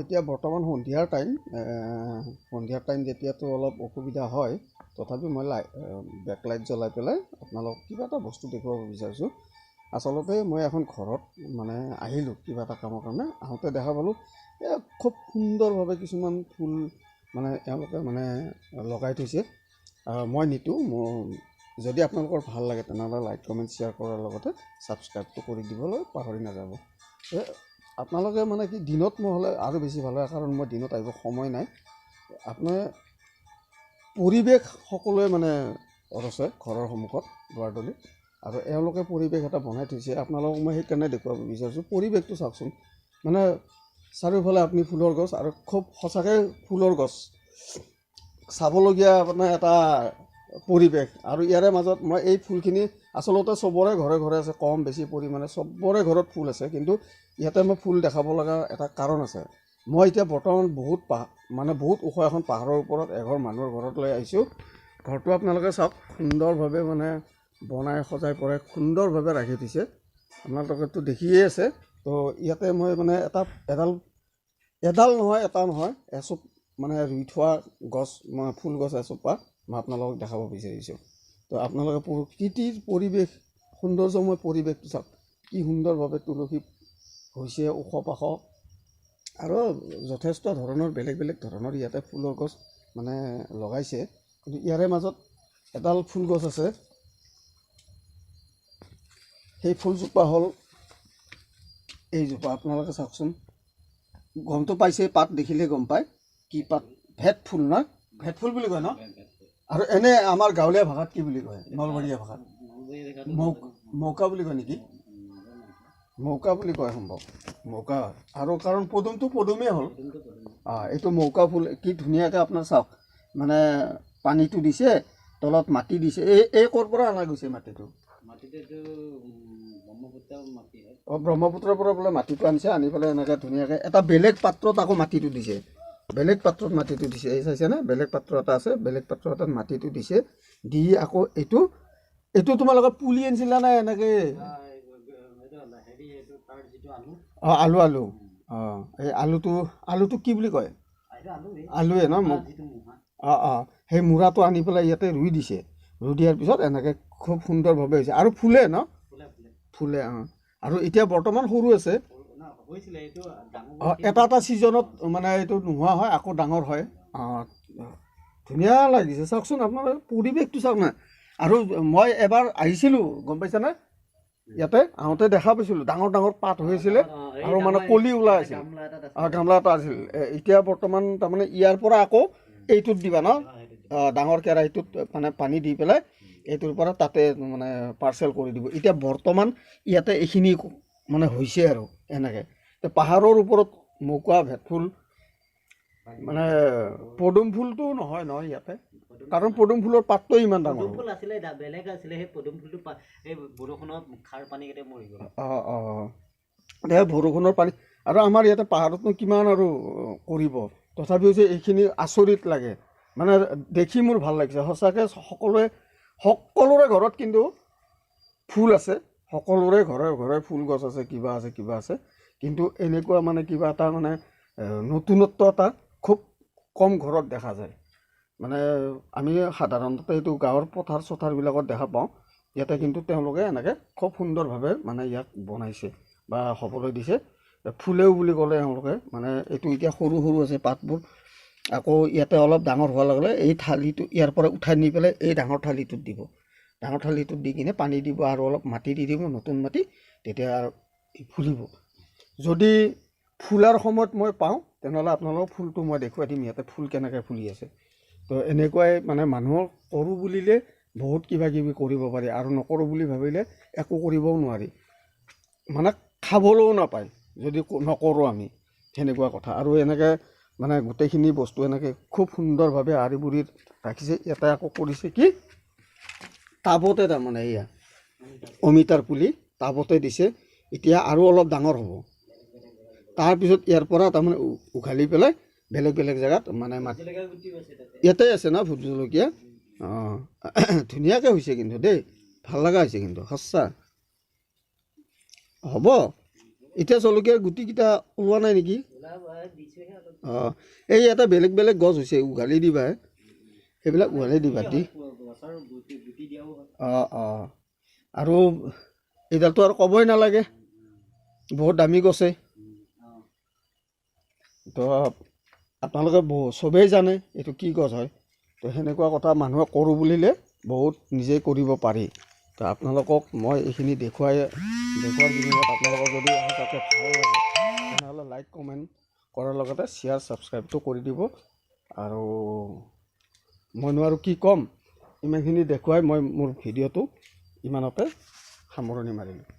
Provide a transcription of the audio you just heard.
এতিয়া বৰ্তমান সন্ধিয়াৰ টাইম যেতিয়াতো অলপ অসুবিধা হয় তথাপি মই বেকলাইট জ্বলাই পেলাই আপোনালোকক কিবা এটা বস্তু দেখুৱাব বিচাৰিছোঁ। আচলতে মই এখন ঘৰত মানে আহিলোঁ কিবা এটা কামৰ কাৰণে। আহোঁতে দেখা পালোঁ খুব সুন্দৰভাৱে কিছুমান ফুল মানে এওঁলোকে মানে লগাই থৈছে। মই নিতোঁ। যদি আপোনালোকৰ ভাল লাগে তেনেহ'লে লাইক কমেণ্ট শ্বেয়াৰ কৰাৰ লগতে ছাবস্ক্ৰাইবটো কৰি দিবলৈ পাহৰি নাযাব। আপোনালোকে মানে কি দিনত মই হ'লে আৰু বেছি ভাল হয়, কাৰণ মই দিনত আহিব সময় নাই। আপোনাৰ পৰিৱেশ সকলোৱে মানে ৰচে ঘৰৰ সন্মুখত দুৱাৰদলি, আৰু এওঁলোকে পৰিৱেশ এটা বনাই থৈছে। আপোনালোকক মই সেইকাৰণে দেখুৱাব বিচাৰিছোঁ। পৰিৱেশটো চাওকচোন, মানে চাৰিওফালে আপুনি ফুলৰ গছ, আৰু খুব সঁচাকৈ ফুলৰ গছ চাবলগীয়া আপোনাৰ এটা পৰিৱেশ। আৰু ইয়াৰে মাজত মই এই ফুলখিনি আচলতে চবৰে ঘৰে ঘৰে আছে, কম বেছি পৰিমাণে চবৰে ঘৰত ফুল আছে, কিন্তু ইয়াতে মই ফুল দেখাব লগা এটা কাৰণ আছে। মই এতিয়া বৰ্তমান বহুত ওখ এখন পাহাৰৰ ওপৰত এঘৰ মানুহৰ ঘৰত লৈ আহিছোঁ। ঘৰটো আপোনালোকে চাওক, সুন্দৰভাৱে মানে বনাই সজাই পৰাই সুন্দৰভাৱে ৰাখি থৈছে। আপোনালোকেতো দেখিয়ে আছে। তো ইয়াতে মই মানে এডাল নহয় এচুপ মানে ৰুই থোৱা গছ, ফুল গছ এচোপা মই আপোনালোকক দেখাব বিচাৰিছোঁ। তো আপোনালোকে প্ৰকৃতিৰ পৰিৱেশ, সৌন্দৰ্যময় পৰিৱেশটো চাওক, কি সুন্দৰভাৱে তুলসী হৈছে ওখ পাখ, আৰু যথেষ্ট ধৰণৰ বেলেগ বেলেগ ধৰণৰ ইয়াতে ফুলৰ গছ মানে লগাইছে। কিন্তু ইয়াৰে মাজত এডাল ফুল গছ আছে। সেই ফুলজোপা হ'ল এইজোপা। আপোনালোকে চাওকচোন, গমটো পাইছে, পাত দেখিলে গম পায় কি পাত, ভেট ফুল না, ভেট ফুল বুলি কয় ন? আৰু এনে আমাৰ গাঁৱলীয়া ভাষাত কি বুলি কয়? নলবৰীয়া ভাষাত মৌকা বুলি কয় নেকি? মৌকা বুলি কয় সম্ভৱ, মৌকা। আৰু কাৰণ পদুমেই হ'ল। এইটো মৌকা ফুল। কি ধুনীয়াকৈ আপোনাৰ চাওক, মানে পানীটো দিছে, তলত মাটি দিছে। এই ক'ৰ পৰা অনা গৈছে মাটিটো? ব্ৰহ্মপুত্ৰৰ পৰা বোলে মাটিটো আনিছে, আনি পেলাই এনেকৈ ধুনীয়াকৈ এটা বেলেগ পাত্ৰত আকৌ মাটিটো দিছে। বেলেগ পাত্ৰত মাটিটো দিছে, এই চাইছেনে? বেলেগ পাত্ৰ এটা আছে, বেলেগ পাত্ৰ এটাত মাটিটো দিছে, দি আকৌ এইটো তোমালোকে পুলি আনিছিলা নাই এনেকৈ? আলু। এই আলুটো কি বুলি কয়? আলুৱে ন? সেই মূৰাটো আনি পেলাই ইয়াতে ৰুই দিছে। ৰুই দিয়াৰ পিছত এনেকৈ খুব সুন্দৰভাৱে হৈছে, আৰু ফুলে ন? ফুলে। আৰু এতিয়া বৰ্তমান সৰু আছে। এটা ছিজনত মানে এইটো নোহোৱা হয়, আকৌ ডাঙৰ হয়। ধুনীয়া লাগিছে চাওকচোন, আপোনাৰ পৰিৱেশটো চাওক না। আৰু মই এবাৰ আহিছিলোঁ, গম পাইছেনে? ইয়াতে আহোঁতে দেখা পাইছিলোঁ ডাঙৰ ডাঙৰ পাত হৈছিলে, আৰু মানে কলি ওলাই আছিল। গামলা এটা আছিল। এতিয়া বৰ্তমান তাৰমানে ইয়াৰ পৰা আকৌ এইটোত দিবা ন, ডাঙৰ কেৰাহীটোত মানে পানী দি পেলাই এইটোৰ পৰা তাতে মানে পাৰ্চেল কৰি দিব। এতিয়া বৰ্তমান ইয়াতে এইখিনি মানে হৈছে আৰু এনেকৈ। পাহাৰৰ ওপৰত মৌকা, ভেটফুল, মানে পদুম ফুলটো নহয় ইয়াতে, কাৰণ পদুম ফুলৰ পাতটো ইমান ডাঙৰ বেলেগ আছিলে। সেই পদুম ফুলটো বৰষুণত খাৰ পানী কেইটা মৰি গ'ল। বৰষুণৰ পানী, আৰু আমাৰ ইয়াতে পাহাৰতনো কিমান আৰু কৰিব, তথাপিও যে এইখিনি আচৰিত লাগে, মানে দেখি মোৰ ভাল লাগিছে সঁচাকৈ। সকলোৰে ঘৰত কিন্তু ফুল আছে, সকলোৰে ঘৰে ঘৰে ফুল গছ আছে, কিবা আছে, কিন্তু এনেকুৱা মানে কিবা এটা মানে নতুনত্ব এটা খুব কম ঘৰত দেখা যায়। মানে আমি সাধাৰণতে এইটো গাঁৱৰ পথাৰবিলাকত দেখা পাওঁ। ইয়াতে কিন্তু তেওঁলোকে এনেকৈ খুব সুন্দৰভাৱে মানে ইয়াক বনাইছে বা হ'বলৈ দিছে। ফুলেও বুলি ক'লে এওঁলোকে মানে এইটো এতিয়া সৰু আছে পাতবোৰ, আকৌ ইয়াতে অলপ ডাঙৰ হোৱাৰ লগে লগে এই থালিটো ইয়াৰ পৰা উঠাই নি পেলাই এই ডাঙৰ থালিটোত দিব। ডাঙৰ থালিটোত দি কিনে পানী দিব, আৰু অলপ মাটি দি দিব, নতুন মাটি, তেতিয়া আৰু ফুলিব। যদি ফুলাৰ সময়ত মই পাওঁ তেনেহ'লে আপোনালোকক ফুলটো মই দেখুৱাই দিম, ইয়াতে ফুল কেনেকৈ ফুলি আছে। তো এনেকুৱাই মানে মানুহৰ কৰোঁ বুলিলে বহুত কিবা কিবি কৰিব পাৰি, আৰু নকৰোঁ বুলি ভাবিলে একো কৰিবও নোৱাৰি, মানে খাবলৈও নাপায় যদি নকৰোঁ আমি, সেনেকুৱা কথা। আৰু এনেকৈ মানে গোটেইখিনি বস্তু এনেকৈ খুব সুন্দৰভাৱে আঁৰি বুৰি ৰাখিছে। ইয়াতে আকৌ কৰিছে কি, টাবতে, তাৰমানে এয়া অমিতাৰ পুলি টাবতে দিছে। এতিয়া আৰু অলপ ডাঙৰ হ'ব, তাৰপিছত ইয়াৰ পৰা তাৰমানে উঘালি পেলাই বেলেগ বেলেগ জেগাত মানে ইয়াতে আছে না ভোট জলকীয়া। ধুনীয়াকৈ হৈছে কিন্তু দেই, ভাল লগা হৈছে কিন্তু সঁচা। হ'ব, এতিয়া জলকীয়াৰ গুটিকেইটা ওলোৱা নাই নেকি? অঁ এই এটা বেলেগ বেলেগ গছ হৈছে উঘালি দিবা সেইবিলাক উঘালি দিবা দি অঁ অঁ আৰু এইডালটো আৰু ক'বই নালাগে বহুত দামী গছে তো আপোনালোকে চবেই জানে এইটো কি গছ হয় তো সেনেকুৱা কথা মানুহে কৰোঁ বুলিলে বহুত নিজেই কৰিব পাৰি তো আপোনালোকক মই এইখিনি দেখুৱাৰ বিনিময়ত আপোনালোকৰ যদি সঁচাকৈ ভাল লাগে তেনেহ'লে লাইক কমেণ্ট কৰাৰ লগতে শ্বেয়াৰ ছাবস্ক্ৰাইবটো কৰি দিব আৰু মইনো আৰু কি ক'ম ইমানখিনি দেখুৱাই মই মোৰ ভিডিঅ'টো ইমানতে সামৰণি মাৰিলোঁ।